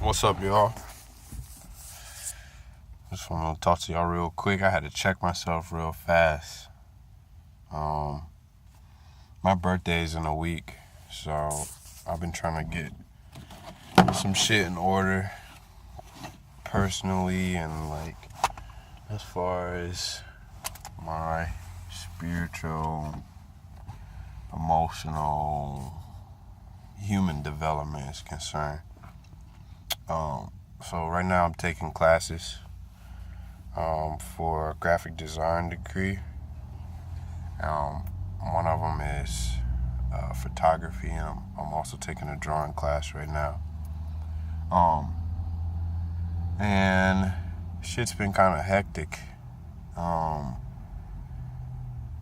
What's up, y'all? Just want to talk to y'all real quick. I had to check myself real fast. My birthday's in a week, so I've been trying to get some shit in order personally and as far as my spiritual, emotional, human development is concerned. So right now I'm taking classes for a graphic design degree. One of them is photography, and I'm also taking a drawing class right now. And shit's been kind of hectic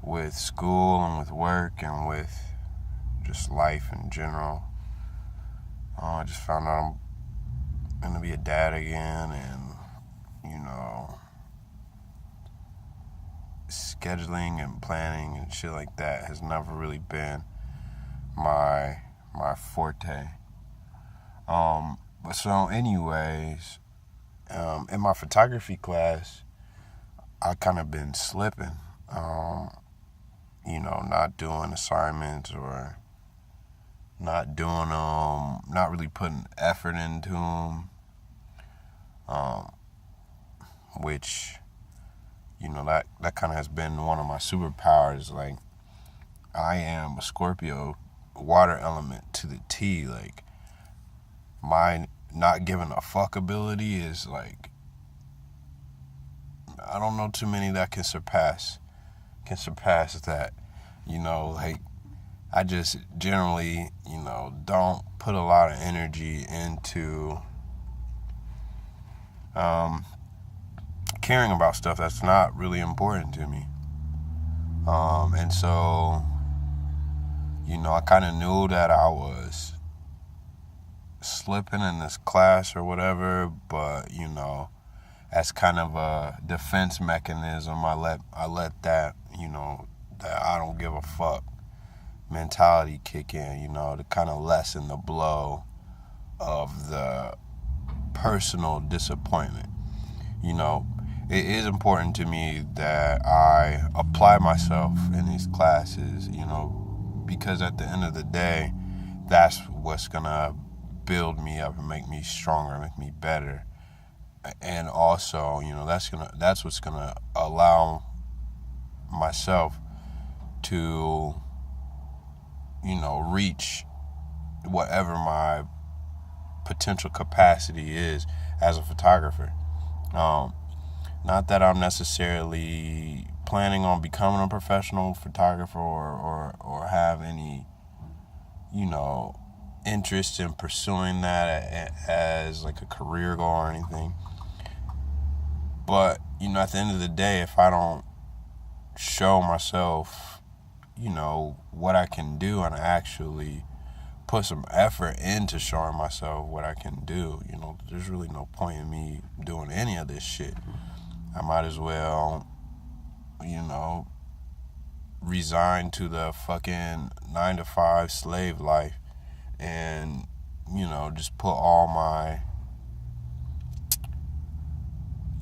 with school and with work and with just life in general. I just found out I'm gonna be a dad again, and scheduling and planning and shit like that has never really been my forte. So anyways, in my photography class, I kind of been slipping, not doing assignments or not doing not really putting effort into them, which that kind of has been one of my superpowers. Like, I am a Scorpio, water element to the T. Like, my not giving a fuck ability is I don't know too many that can surpass that. I just generally, don't put a lot of energy into caring about stuff that's not really important to me. And so, I kind of knew that I was slipping in this class or whatever, but, as kind of a defense mechanism, I let that, that I don't give a fuck mentality kick in, to kind of lessen the blow of the personal disappointment. It is important to me that I apply myself in these classes, because at the end of the day, that's what's gonna build me up and make me stronger, make me better. And also, that's what's gonna allow myself to, reach whatever my potential capacity is as a photographer. Not that I'm necessarily planning on becoming a professional photographer or have any, interest in pursuing that as like a career goal or anything. But, at the end of the day, if I don't show myself, what I can do and actually put some effort into showing myself what I can do, there's really no point in me doing any of this shit. I might as well, resign to the fucking 9-to-5 slave life and, just put all my,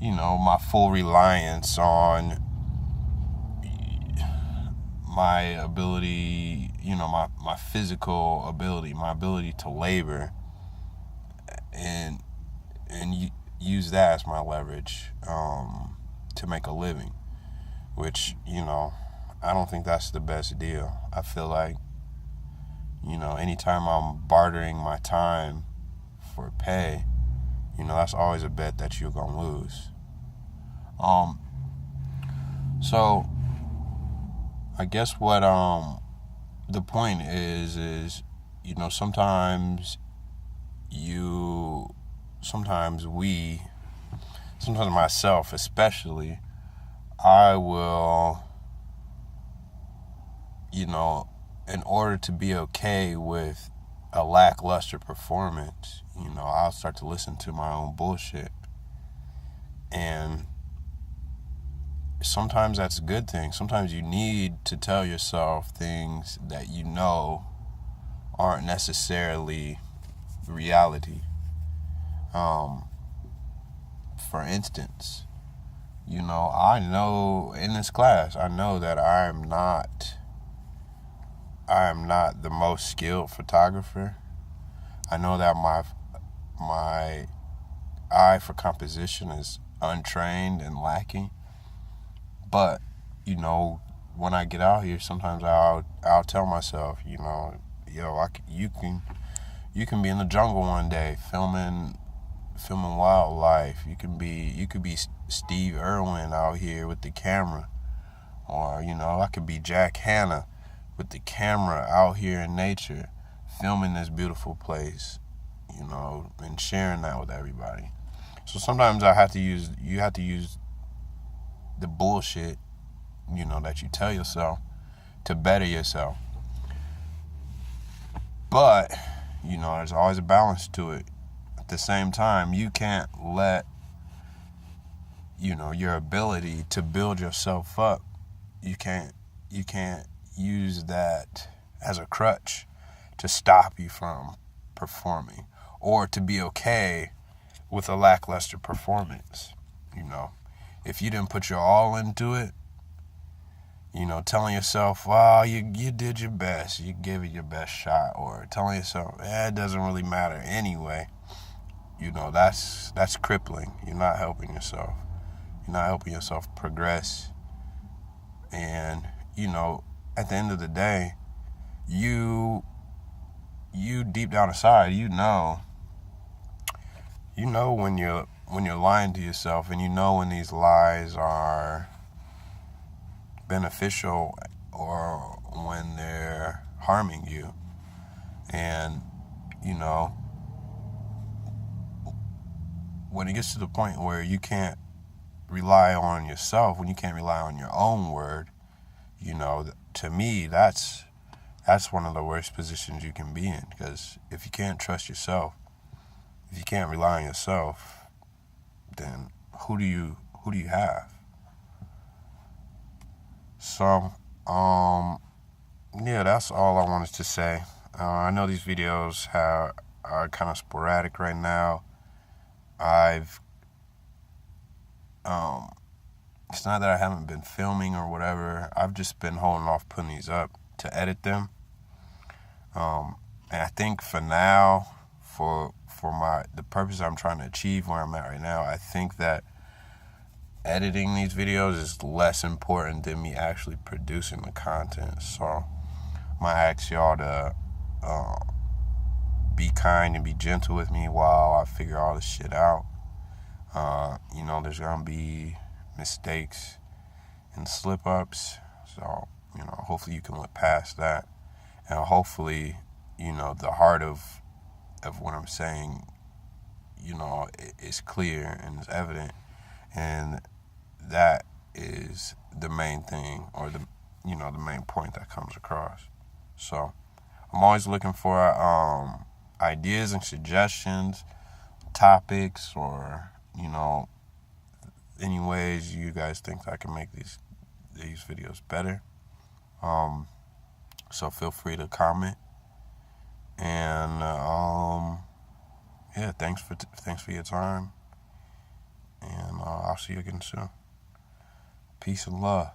my full reliance on my ability, my physical ability, my ability to labor, and use that as my leverage to make a living, which, I don't think that's the best deal. I feel like, anytime I'm bartering my time for pay, that's always a bet that you're gonna lose. So I guess what the point is sometimes myself especially, I will, in order to be okay with a lackluster performance, I'll start to listen to my own bullshit. And sometimes that's a good thing. Sometimes you need to tell yourself things that aren't necessarily reality. Um, for instance, I know in this class, I know that I am not the most skilled photographer. I know that my eye for composition is untrained and lacking. But, when I get out here, sometimes I'll tell myself, you can be in the jungle one day filming wildlife. You could be Steve Irwin out here with the camera, or I could be Jack Hanna with the camera out here in nature, filming this beautiful place, and sharing that with everybody. So sometimes you have to use the bullshit, that you tell yourself to better yourself. But, there's always a balance to it. At the same time, you can't let, your ability to build yourself up, you can't use that as a crutch to stop you from performing, or to be okay with a lackluster performance. If you didn't put your all into it, telling yourself, well, you did your best, you gave it your best shot, or telling yourself, it doesn't really matter anyway, that's crippling. You're not helping yourself. You're not helping yourself progress. And, at the end of the day, you deep down inside, when you're lying to yourself, and when these lies are beneficial or when they're harming you. And when it gets to the point where you can't rely on yourself, when you can't rely on your own word, to me, that's one of the worst positions you can be in. Because if you can't trust yourself, if you can't rely on yourself, then who do you have? So, yeah, that's all I wanted to say. I know these videos are kind of sporadic right now. It's not that I haven't been filming or whatever. I've just been holding off putting these up to edit them. And I think for now, for the purpose I'm trying to achieve where I'm at right now, I think that editing these videos is less important than me actually producing the content. So I might ask y'all to be kind and be gentle with me while I figure all this shit out. There's gonna be mistakes and slip-ups, so hopefully you can look past that, and hopefully the heart of what I'm saying is clear and is evident, and that is the main thing, or the main point that comes across. So I'm always looking for ideas and suggestions, topics, or any ways you guys think I can make these videos better. So feel free to comment. And yeah, thanks for your time. And I'll see you again soon. Peace and love.